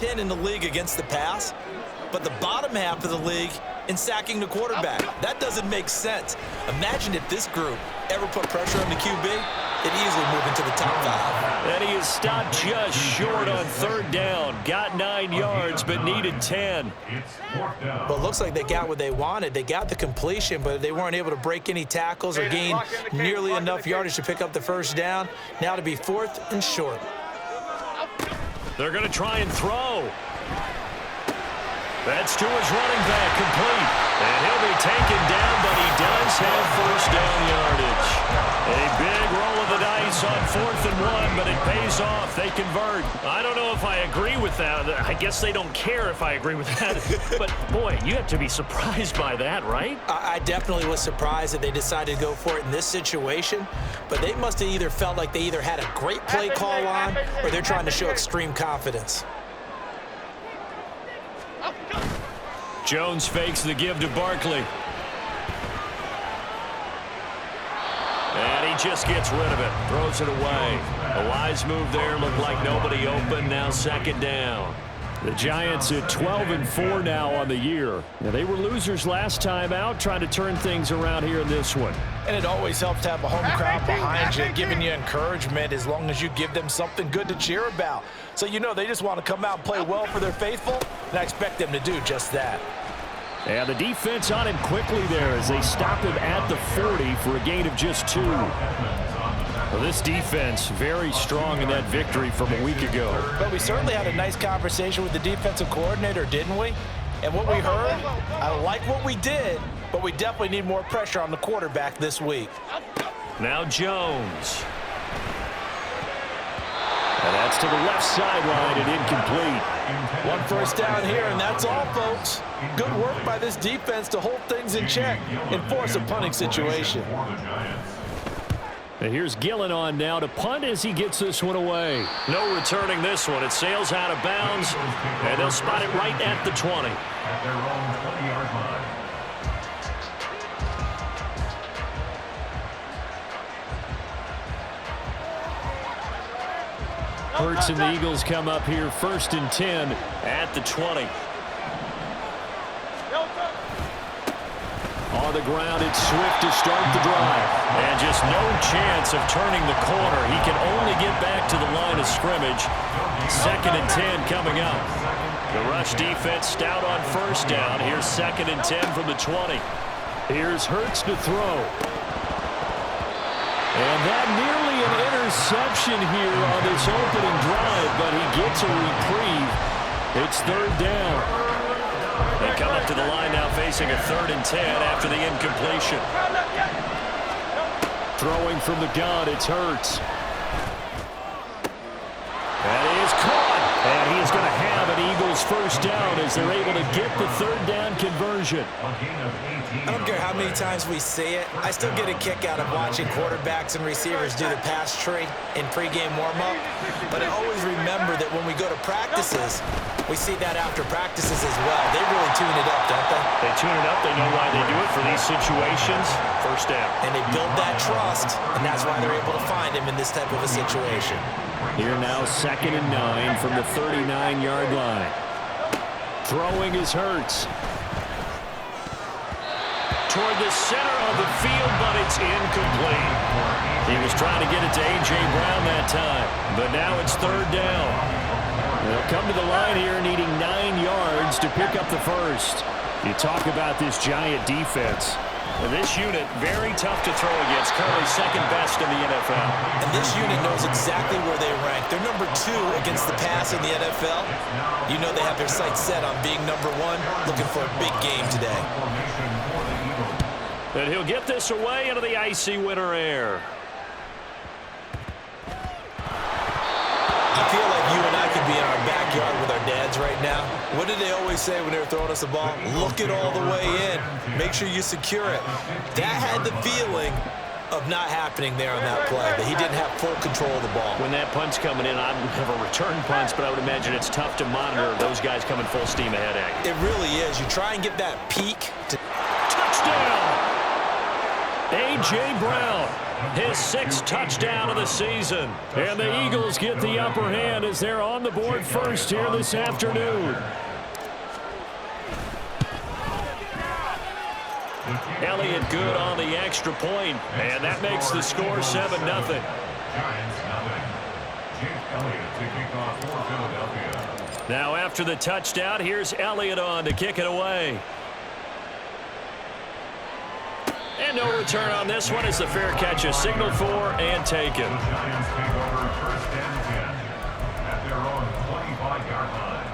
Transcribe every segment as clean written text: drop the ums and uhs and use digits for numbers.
10 in the league against the pass, but the bottom half of the league in sacking the quarterback. That doesn't make sense. Imagine if this group ever put pressure on the QB, it'd easily move into the top 5. And he is stopped just short on third down. Got 9 yards, but needed 10. Well, it looks like they got what they wanted. They got the completion, but they weren't able to break any tackles or gain nearly enough yardage to pick up the first down. Now to be 4th and short. They're going to try and throw. That's to his running back, complete. And he'll be taken down, but he does have first down yardage. A big roll of the dice on 4th and 1, but it pays off. They convert. I don't know if I agree with that. I guess they don't care if I agree with that. But, boy, you have to be surprised by that, right? I definitely was surprised that they decided to go for it in this situation. But they must have either felt like they either had a great play call on or they're trying to show extreme confidence. Jones fakes the give to Barkley. And he just gets rid of it. Throws it away. A wise move there. Looked like nobody open. Now 2nd down. The Giants at 12-4 now on the year. Now, they were losers last time out, trying to turn things around here in this one. And it always helps to have a home crowd behind you, giving you encouragement as long as you give them something good to cheer about. So you know they just want to come out and play well for their faithful, and I expect them to do just that. And the defense on him quickly there as they stop him at the 40 for a gain of just 2. Well, this defense very strong in that victory from a week ago. But we certainly had a nice conversation with the defensive coordinator, didn't we? And what we heard, I like what we did, but we definitely need more pressure on the quarterback this week. Now Jones. And that's to the left sideline and incomplete. 1 first down here, and that's all, folks. Good work by this defense to hold things in check and force a punting situation. And here's Gillen on now to punt as he gets this one away. No returning this one. It sails out of bounds, and they'll spot it right at the 20. At their own 20-yard line. Hurts and the Eagles come up here 1st and 10 at the 20. On the ground, it's Swift to start the drive. And just no chance of turning the corner. He can only get back to the line of scrimmage. 2nd and 10 coming up. The rush defense stout on first down. Here's 2nd and 10 from the 20. Here's Hurts to throw. And that nearly an interception here on this opening drive, but he gets a reprieve. It's 3rd down. They come up to the line now facing a 3rd and 10 after the incompletion. Throwing from the gun, it's Hurts. That is caught. And he is going to have an Eagles first down as they're able to get the 3rd down conversion. I don't care how many times we see it. I still get a kick out of watching quarterbacks and receivers do the pass tree in pregame warm-up. But I always remember that when we go to practices, we see that after practices as well. They really tune it up, don't they? They tune it up. They know why they do it for these situations. First down. And they build that trust, and that's why they're able to find him in this type of a situation. Here now 2nd and 9 from the 39-yard line. Throwing is Hurts. Toward the center of the field, but it's incomplete. He was trying to get it to A.J. Brown that time, but now it's 3rd down. They'll come to the line here needing 9 yards to pick up the first. You talk about this Giant defense. And this unit, very tough to throw against, currently 2nd best in the NFL. And this unit knows exactly where they rank. They're number 2 against the pass in the NFL. You know they have their sights set on being number 1, looking for a big game today. And he'll get this away into the icy winter air. I feel like you and I could be in our backyard with our dads right now. What did they always say when they were throwing us the ball? Look it all the way in. Make sure you secure it. That had the feeling of not happening there on that play, that he didn't have full control of the ball. When that punt's coming in, I've never returned punts, but I would imagine it's tough to monitor those guys coming full steam ahead at you. It really is. You try and get that peak. Touchdown! A.J. Brown, his 6th touchdown of the season. And the Eagles get the upper hand as they're on the board first here this afternoon. Elliott good on the extra point, and that makes the score 7-0. Giants nothing. Jake Elliott to kick off for Philadelphia. Now after the touchdown, here's Elliott on to kick it away. And no return on this one as the fair catch is signaled for and taken. The Giants take over 1st and 10 at their own 25-yard line.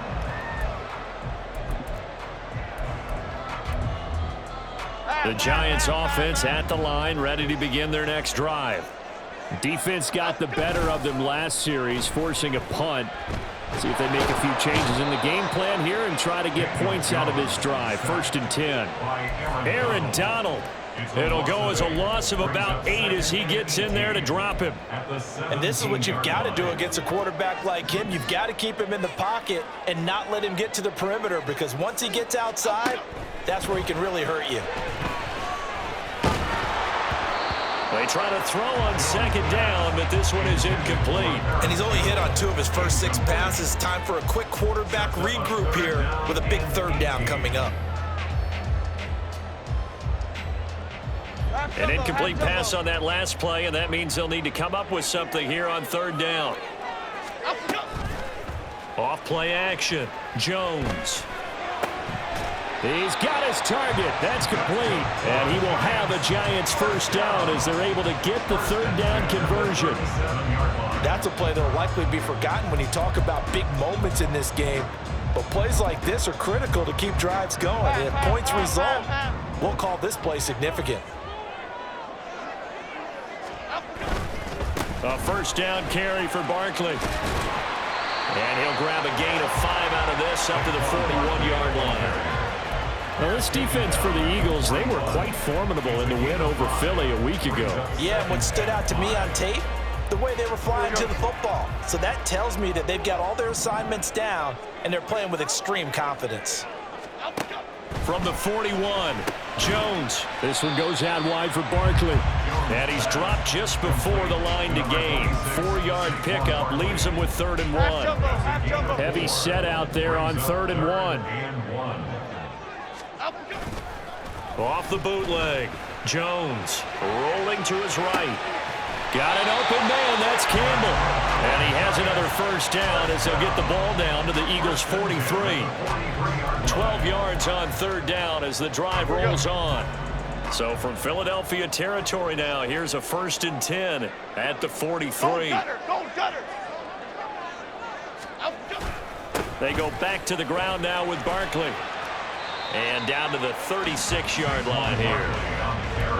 The Giants offense at the line, ready to begin their next drive. Defense got the better of them last series, forcing a punt. See if they make a few changes in the game plan here and try to get points out of this drive. 1st and 10. Aaron Donald. It'll go as a loss of about 8 as he gets in there to drop him. And this is what you've got to do against a quarterback like him. You've got to keep him in the pocket and not let him get to the perimeter, because once he gets outside, that's where he can really hurt you. They try to throw on 2nd down, but this one is incomplete. And he's only hit on 2 of his first 6 passes. Time for a quick quarterback regroup here with a big 3rd down coming up. An incomplete pass on that last play, and that means they'll need to come up with something here on 3rd down. Off play action. Jones. He's got his target. That's complete. And he will have a Giants 1st down as they're able to get the 3rd down conversion. That's a play that will likely be forgotten when you talk about big moments in this game. But plays like this are critical to keep drives going. And if points result, we'll call this play significant. A 1st down carry for Barkley. And he'll grab a gain of 5 out of this up to the 41-yard line. Well, this defense for the Eagles, they were quite formidable in the win over Philly a week ago. Yeah, and what stood out to me on tape, the way they were flying to the football. So that tells me that they've got all their assignments down, and they're playing with extreme confidence. From the 41, Jones. This one goes out wide for Barkley. And he's dropped just before the line to gain. 4-yard pickup leaves him with 3rd and 1. Heavy set out there on 3rd and 1. Off the bootleg. Jones rolling to his right. Got an open man. That's Campbell. And he has another 1st down as they'll get the ball down to the Eagles' 43. 12 yards on 3rd down as the drive rolls on. So from Philadelphia territory now, here's a 1st and 10 at the 43. They go back to the ground now with Barkley. And down to the 36-yard line here.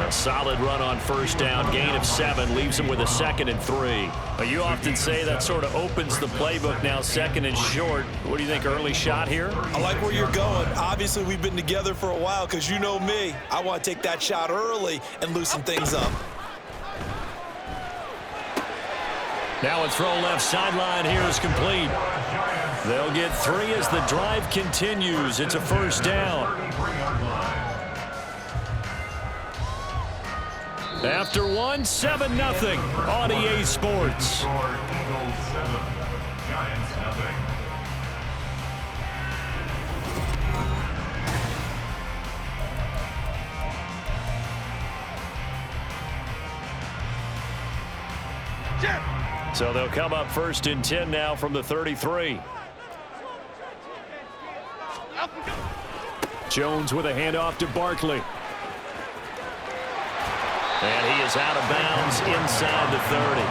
A solid run on 1st down, gain of 7, leaves them with a 2nd and 3. But you often say that sort of opens the playbook now, 2nd and short. What do you think, early shot here? I like where you're going. Obviously, we've been together for a while because you know me. I want to take that shot early and loosen things up. Now a throw left sideline here is complete. They'll get 3 as the drive continues. It's a 1st down. After 1, 7-0 on EA Sports. So they'll come up 1st and 10 now from the 33. Jones with a handoff to Barkley. And he is out of bounds inside the 30.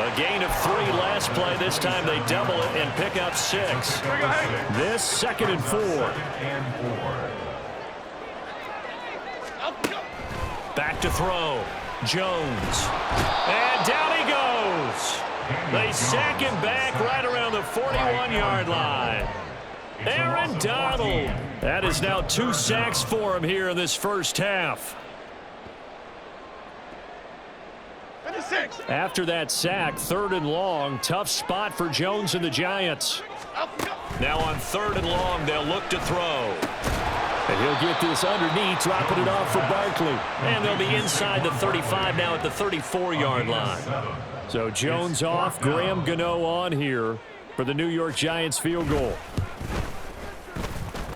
A gain of 3 last play. This time they double it and pick up 6. This 2nd and 4. Back to throw. Jones. And down he goes. They sack him back right around the 41-yard line. Aaron Donald. That is now 2 sacks for him here in this 1st half. After that sack, 3rd and long. Tough spot for Jones and the Giants. Now on 3rd and long, they'll look to throw. And he'll get this underneath, dropping it off for Barkley. And they'll be inside the 35 now at the 34-yard line. So Jones off, Graham Gano on here for the New York Giants field goal.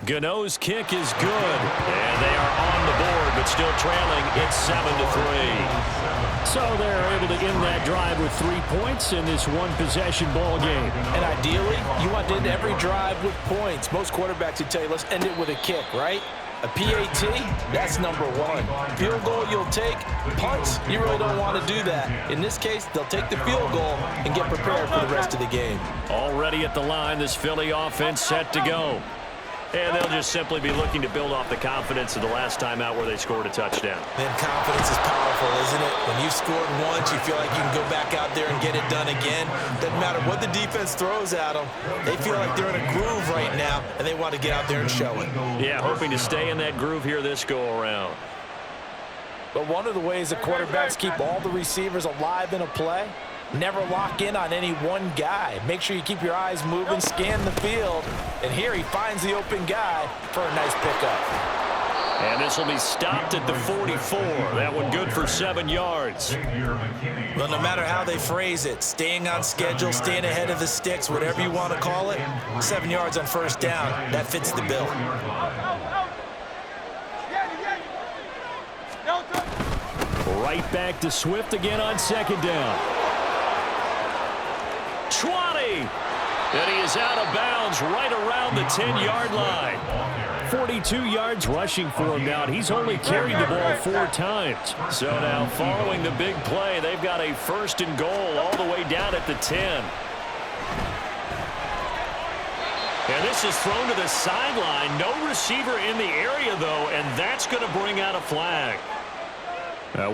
Gano's kick is good, and they are on the board, but still trailing. It's 7-3. So they're able to end that drive with 3 points in this one-possession ball game. And ideally, you want to end every drive with points. Most quarterbacks would tell you, let's end it with a kick, right? A PAT, that's number one. Field goal you'll take. Punts, you really don't want to do that. In this case, they'll take the field goal and get prepared for the rest of the game. Already at the line, this Philly offense set to go. And they'll just simply be looking to build off the confidence of the last time out where they scored a touchdown. Man, confidence is powerful, isn't it? When you've scored once, you feel like you can go back out there and get it done again. Doesn't matter what the defense throws at them. They feel like they're in a groove right now, and they want to get out there and show it. Yeah, hoping to stay in that groove here this go-around. But one of the ways the quarterbacks keep all the receivers alive in a play, never lock in on any one guy. Make sure you keep your eyes moving, scan the field. And here he finds the open guy for a nice pickup. And this will be stopped at the 44. That one good for 7 yards. Well, no matter how they phrase it, staying on schedule, staying ahead of the sticks, whatever you want to call it, 7 yards on first down, that fits the bill. Right back to Swift again on second down. 20. And he is out of bounds right around the 10-yard line. 42 yards rushing for him now. He's only carried the ball 4 times. So now following the big play, they've got a 1st and goal all the way down at the 10. And this is thrown to the sideline. No receiver in the area, though, and that's going to bring out a flag.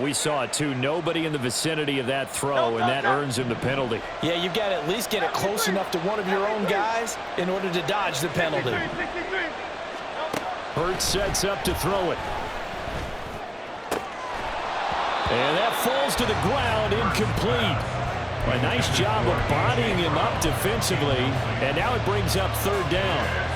We saw it, too. Nobody in the vicinity of that throw, and that earns him the penalty. Yeah, you've got to at least get it close enough to one of your own guys in order to dodge the penalty. Hurts sets up to throw it. And that falls to the ground, incomplete. A nice job of bodying him up defensively, and now it brings up 3rd down.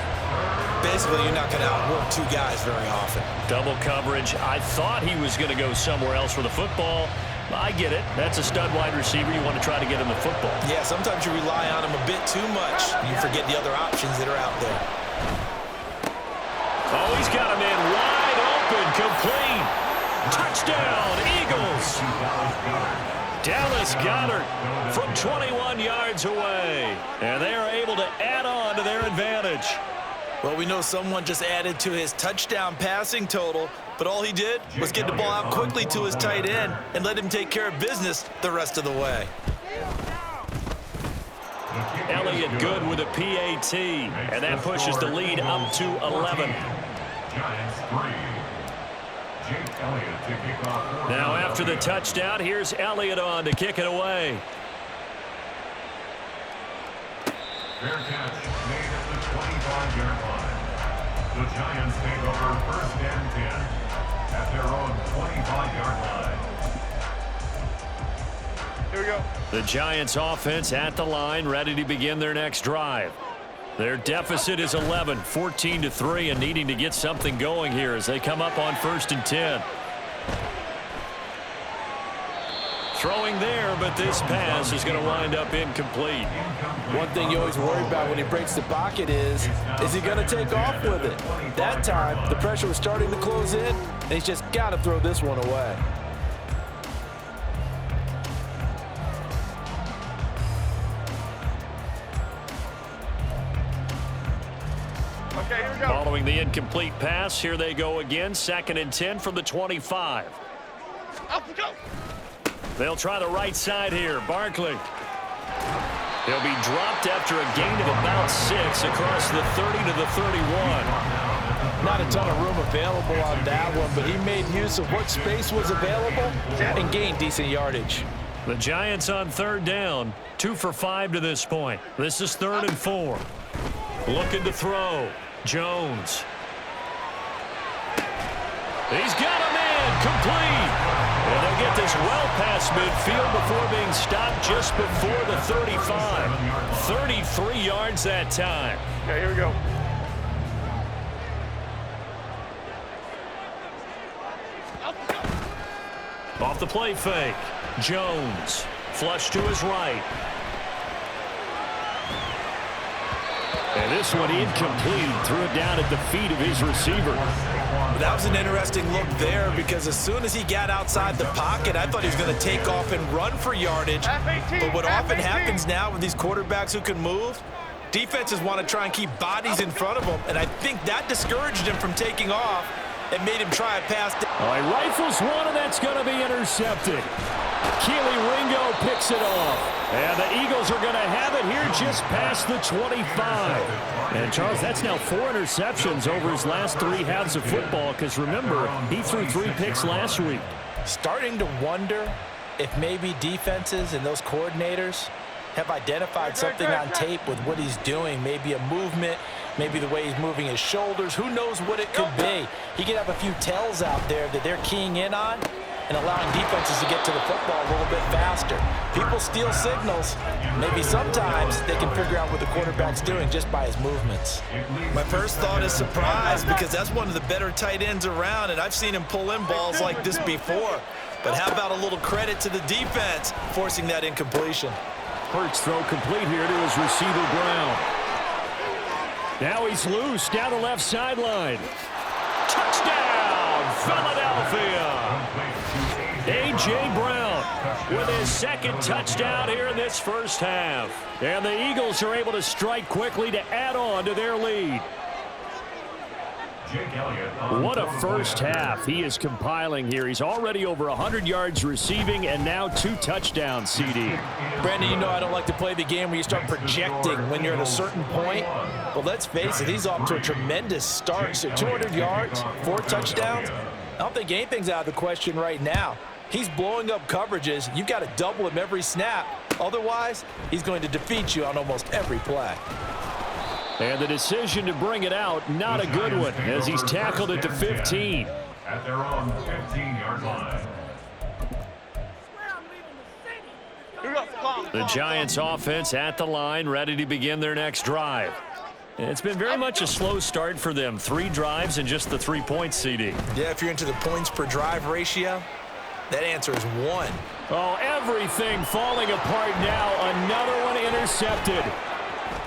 Basically, you're not going to outwork 2 guys very often. Double coverage. I thought he was going to go somewhere else for the football. I get it. That's a stud wide receiver. You want to try to get him the football. Yeah, sometimes you rely on him a bit too much. You forget the other options that are out there. Oh, he's got a man wide open, complete. Touchdown, Eagles. Dallas Goedert from 21 yards away. And they are able to add on to their advantage. Well, we know someone just added to his touchdown passing total, but all he did was get the ball out quickly to his tight end and let him take care of business the rest of the way. Elliott good with a PAT, and that pushes the lead up to 11. Now after the touchdown, here's Elliott on to kick it away. Fair catch made at the 25-yard line. The Giants take over 1st and 10 at their own 25-yard line. Here we go. The Giants offense at the line, ready to begin their next drive. Their deficit is 11, 14-3, and needing to get something going here as they come up on 1st and 10. Throwing there, but this pass is going to wind up incomplete. One thing you always worry about when he breaks the pocket is he going to take off with it? That time, the pressure was starting to close in, and he's just got to throw this one away. Okay, here we go. Following the incomplete pass, here they go again. 2nd and 10 from the 25. Up we go. They'll try the right side here. Barkley. He'll be dropped after a gain of about 6 across the 30 to the 31. Not a ton of room available on that one, but he made use of what space was available and gained decent yardage. The Giants on 3rd down. 2 for 5 to this point. This is 3rd and 4. Looking to throw. Jones. He's got a man complete. And they'll get this well past midfield before being stopped just before the 35. 33 yards that time. Okay, here we go. Off the play fake. Jones. Flush to his right. And this one incomplete. Threw it down at the feet of his receiver. That was an interesting look there because as soon as he got outside the pocket, I thought he was going to take off and run for yardage. But what often happens now with these quarterbacks who can move, defenses want to try and keep bodies in front of them, and I think that discouraged him from taking off and made him try a pass. All right, rifles one, and that's going to be intercepted. Keely Ringo picks it off. And the Eagles are going to have it here just past the 25. And, Charles, that's now 4 interceptions over his last 3 halves of football because, remember, he threw 3 picks last week. Starting to wonder if maybe defenses and those coordinators have identified something on tape with what he's doing, maybe a movement, maybe the way he's moving his shoulders. Who knows what it could be? He could have a few tells out there that they're keying in on and allowing defenses to get to the football a little bit faster. People steal signals. Maybe sometimes they can figure out what the quarterback's doing just by his movements. My first thought is surprise because that's one of the better tight ends around, and I've seen him pull in balls like this before. But how about a little credit to the defense forcing that incompletion? Hurts throw complete here to his receiver, Brown. Now he's loose down the left sideline. Touchdown, Philadelphia! A.J. Brown with his second touchdown here in this first half. And the Eagles are able to strike quickly to add on to their lead. What a first half he is compiling here. He's already over 100 yards receiving and now 2 touchdowns, CD. Brandon, you know I don't like to play the game where you start projecting when you're at a certain point. But let's face it, he's off to a tremendous start. So 200 yards, 4 touchdowns. I don't think anything's out of the question right now. He's blowing up coverages. You've got to double him every snap. Otherwise, he's going to defeat you on almost every play. And the decision to bring it out, not a good one, as he's tackled at the 15. At their own 15-yard line. The Giants offense at the line, ready to begin their next drive. And it's been very much a slow start for them. 3 drives and just the 3 points, CD. Yeah, if you're into the points per drive ratio, that answer is 1. Oh, everything falling apart now. Another one intercepted.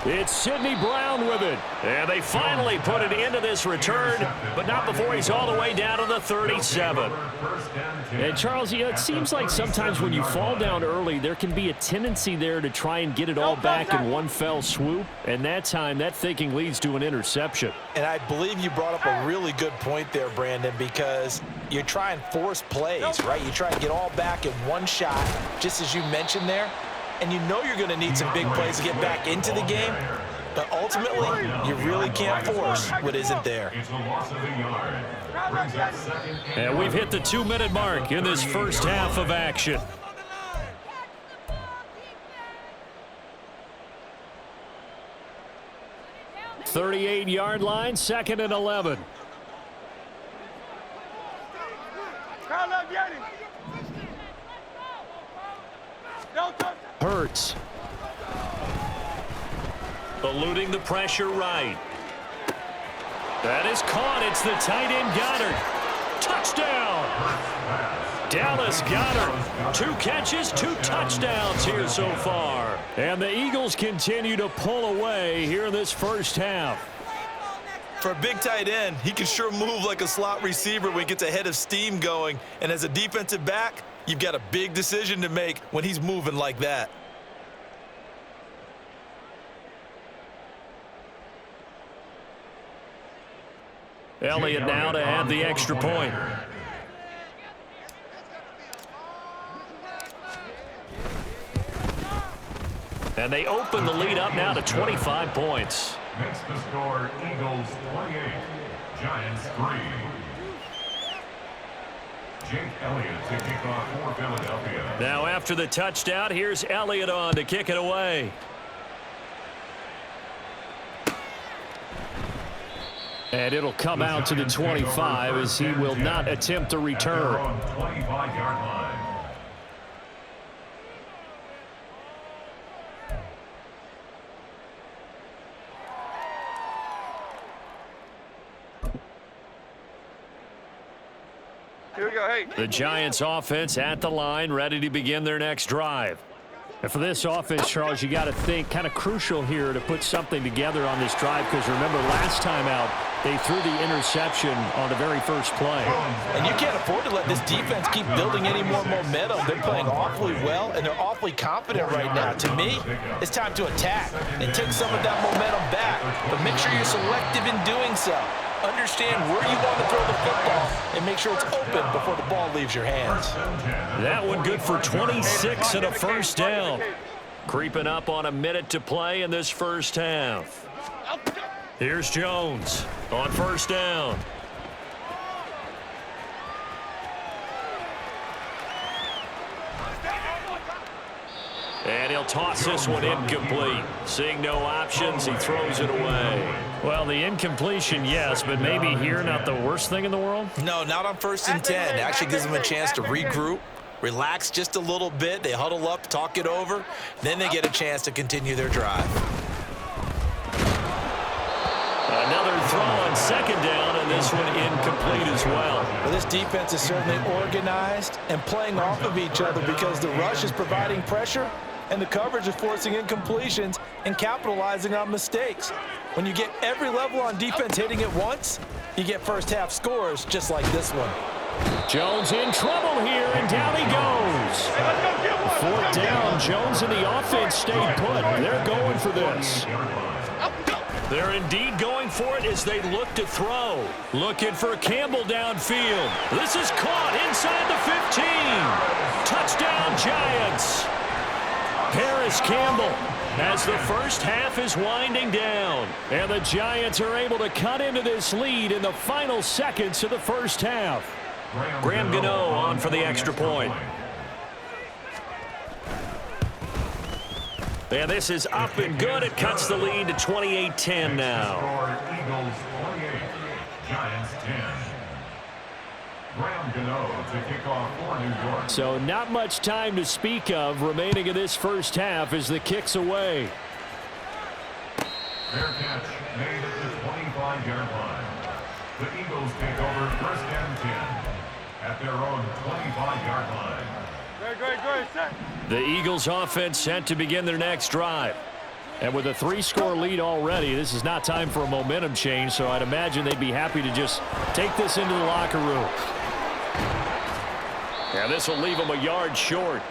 It's Sidney Brown with it. And they finally put it into this return, but not before he's all the way down to the 37. And, Charles, you know, it seems like sometimes when you fall down early, there can be a tendency there to try and get it all back in one fell swoop. And that time, that thinking leads to an interception. And I believe you brought up a really good point there, Brandon, because you try and force plays, right? You try and get all back in one shot, just as you mentioned there. And you know you're going to need some big plays to get back into the game, but ultimately, you really can't force what isn't there. And we've hit the 2-minute mark in this first half of action. .38-yard line, 2nd and 11. Hurts. Eluding the pressure right. That is caught. It's the tight end Goddard. Touchdown! Dallas Goedert. 2 catches, 2 touchdowns here so far. And the Eagles continue to pull away here in this first half. For a big tight end, he can sure move like a slot receiver when he gets a head of steam going. And as a defensive back, you've got a big decision to make when he's moving like that. Elliott now to add the extra point. And they open the lead up now to 25 points. Makes the score Eagles 28, Giants 3. Jake Elliott to kick off for Philadelphia. Now after the touchdown, here's Elliott on to kick it away. And it'll come out to the 25 as he will not attempt to return. 25-yard line. Here we go, hey. The Giants offense at the line, ready to begin their next drive. And for this offense, Charles, you got to think kind of crucial here to put something together on this drive, because remember last time out, they threw the interception on the very first play. And you can't afford to let this defense keep building any more momentum. They're playing awfully well, and they're awfully confident right now. To me, it's time to attack and take some of that momentum back, but make sure you're selective in doing so. Understand where you want to throw the football and make sure it's open before the ball leaves your hands. That one good for 26 and a first down. Creeping up on a minute to play in this first half. Here's Jones on first down. And he'll toss this one incomplete. Seeing no options, he throws it away. Well, the incompletion, yes, but maybe here not the worst thing in the world? No, not on 1st and 10. It actually gives them a chance to regroup, relax just a little bit. They huddle up, talk it over. Then they get a chance to continue their drive. Another throw on second down, and this one incomplete as well. Well, this defense is certainly organized and playing off of each other because the rush is providing pressure and the coverage is forcing incompletions and capitalizing on mistakes. When you get every level on defense hitting it once, you get first half scores just like this one. Jones in trouble here, and down he goes. Fourth down, Jones and the offense stayed put. They're going for this. They're indeed going for it as they look to throw. Looking for Campbell downfield. This is caught inside the 15. Touchdown, Giants. Paris Campbell as the first half is winding down. And the Giants are able to cut into this lead in the final seconds of the first half. Graham Gano on for the extra point. And this is up and good. It cuts the lead to 28-10 now. Eagles 28, Giants 10. Graham Gano to kick off for New York. So not much time to speak of remaining in this first half as the kick's away. Fair catch made at the 25-yard line. The Eagles take over 1st and 10 at their own 25-yard line. Great, set. The Eagles offense set to begin their next drive. And with a 3-score lead already, this is not time for a momentum change, so I'd imagine they'd be happy to just take this into the locker room. And this will leave them a yard short.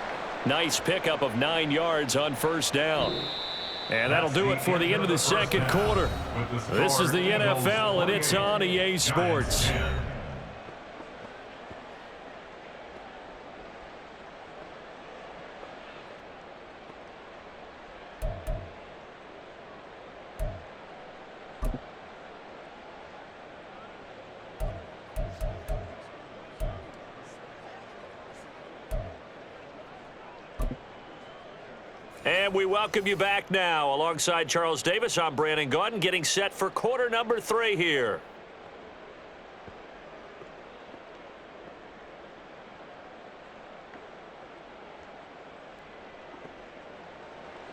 Nice pickup of 9 yards on first down. And that'll do it for the end of the second quarter. This is the NFL, and it's on EA Sports. And we welcome you back now. Alongside Charles Davis, I'm Brandon Gaudin, getting set for quarter number 3 here.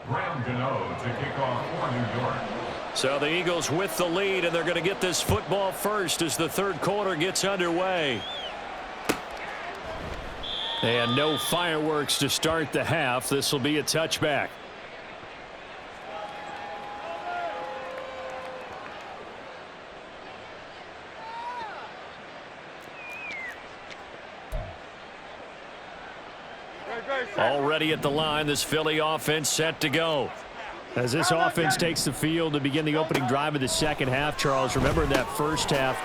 Graham Gano to kick off for New York. So the Eagles with the lead, and they're going to get this football first as the third quarter gets underway. And no fireworks to start the half. This will be a touchback. Already at the line, this Philly offense set to go. As this offense takes the field to begin the opening drive of the second half, Charles, remember in that first half,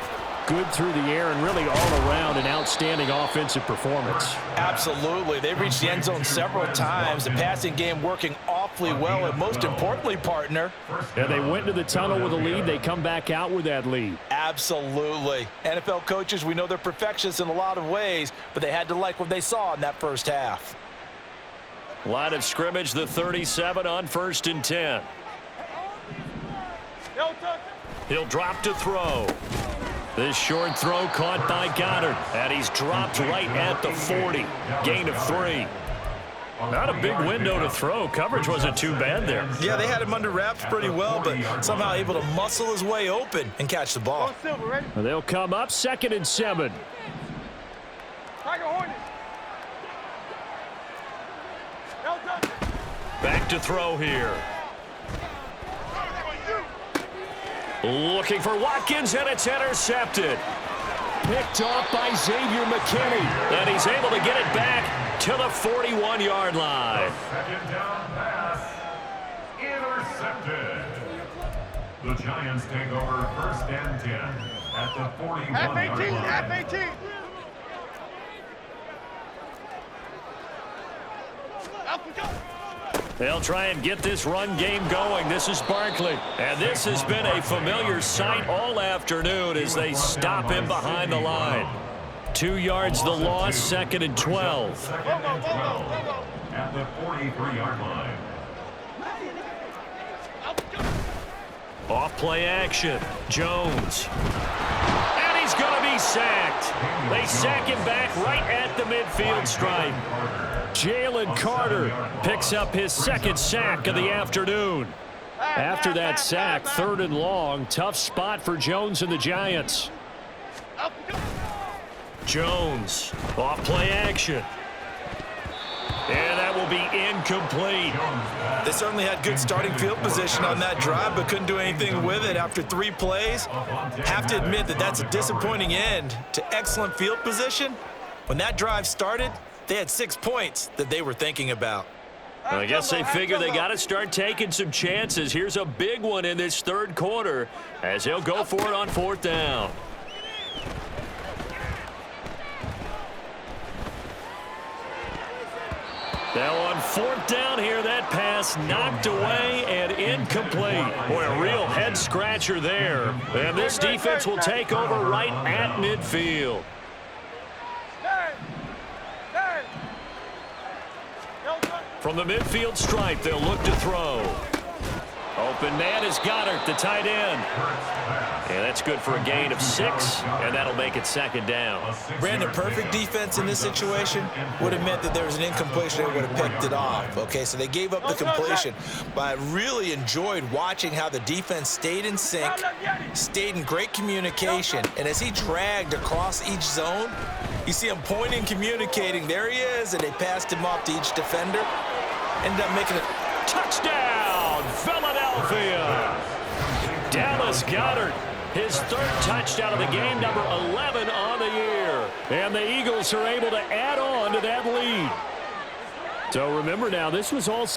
good through the air and really all around an outstanding offensive performance. Absolutely. They reached the end zone several times. The passing game working awfully well, and most importantly, partner. And they went to the tunnel with a lead. They come back out with that lead. Absolutely. NFL coaches, we know they're perfectionists in a lot of ways, but they had to like what they saw in that first half. Line of scrimmage, the 37 on 1st and 10. He'll drop to throw. This short throw caught by Goddard, and he's dropped right at the 40. Gain of 3. Not a big window to throw. Coverage wasn't too bad there. Yeah, they had him under wraps pretty well, but somehow able to muscle his way open and catch the ball. They'll come up 2nd and 7. Tiger Hornet. No touch. Back to throw here. Looking for Watkins, and it's intercepted. Picked off by Xavier McKinney. And he's able to get it back to the 41-yard line. Second down pass. Intercepted. The Giants take over first and 10 at the 41-yard line. F-18. They'll try and get this run game going. This is Barkley. And this has been a familiar sight all afternoon as they stop him behind the line. 2 yards the loss, second and 12. Second and 12 at the 43-yard line. Off play action. Jones. And he's going to be sacked. They sack him back right at the midfield stripe. Jalen Carter picks up his second sack of the afternoon. After that sack, third and long, tough spot for Jones and the Giants. Jones, off play action. And that will be incomplete. They certainly had good starting field position on that drive, but couldn't do anything with it after 3 plays. Have to admit that that's a disappointing end to excellent field position. When that drive started, they had 6 points that they were thinking about. I guess they figure they got to start taking some chances. Here's a big one in this third quarter as they'll go for it on fourth down. Now on fourth down here, that pass knocked away and incomplete. Boy, a real head-scratcher there. And this defense will take over right at midfield. From the midfield stripe, they'll look to throw. Open man is Goddard, the tight end. And that's good for a gain of 6, and that'll make it second down. Brandon, perfect defense in this situation would have meant that there was an incompletion. They would have picked it off. Okay, so they gave up the completion. But I really enjoyed watching how the defense stayed in sync, stayed in great communication. And as he dragged across each zone, you see him pointing, communicating. There he is, and they passed him off to each defender. Ended up making a touchdown, Philadelphia. Dallas Goedert, his third touchdown of the game, number 11 on the year. And the Eagles are able to add on to that lead. So remember now, this was all...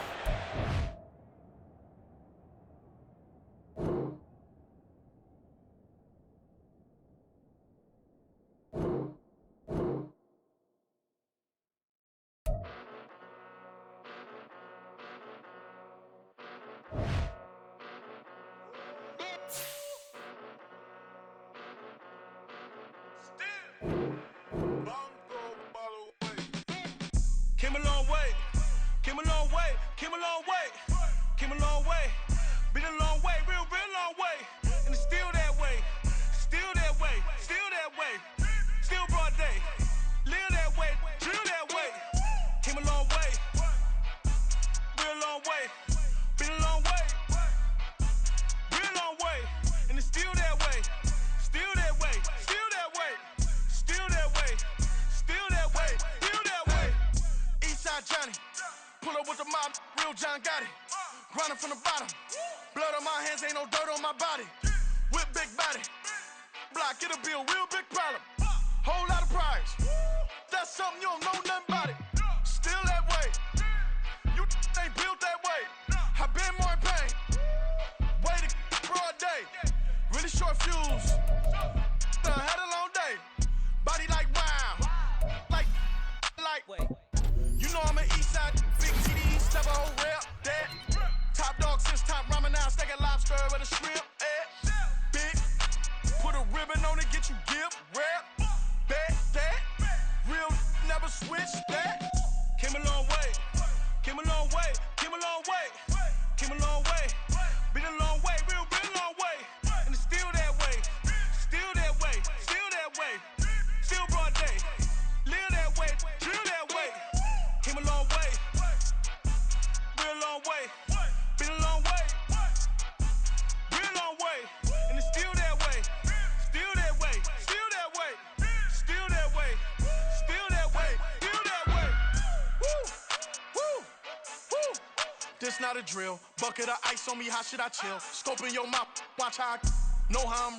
Came a long way, came a long way, came a long way, came a long way, been a long way, real long way, and it's still that way, still that way, still that way, still broad day, live that way, drill that way, came a long way, real long way, been a long way, real long way, and it's still that way, still that way, still that way, still that way, still that way, still that way. Eastside Johnny, pull up with the mob, real John Gotti. Grinding from the bottom, blood on my hands, ain't no dirt on my body. Whip big body, block, it'll be a real big problem. Whole lot of prize, that's something you don't know nothing about it. Still that way, you ain't built that way. I been more in pain, way to broad day. Really short fuse, had a long day. Body like wow, like. You know I'm an Eastside, big TDs, have a whole rep, that. Top dog since top ramen now, steak and lobster with a shrimp, big, put a ribbon on it, get you gift, rap, bet that. Real never switch that. Came a long way, came a long way, came a long way, came a long way. Been a long way, real long way. And it's still that way, still that way, still that way, still broad day. Live that way, drill that way. Came a long way, real long way. Been a long way, real long not a drill. Bucket of ice on me, how should I chill? Scoping your mouth, watch how I know how I'm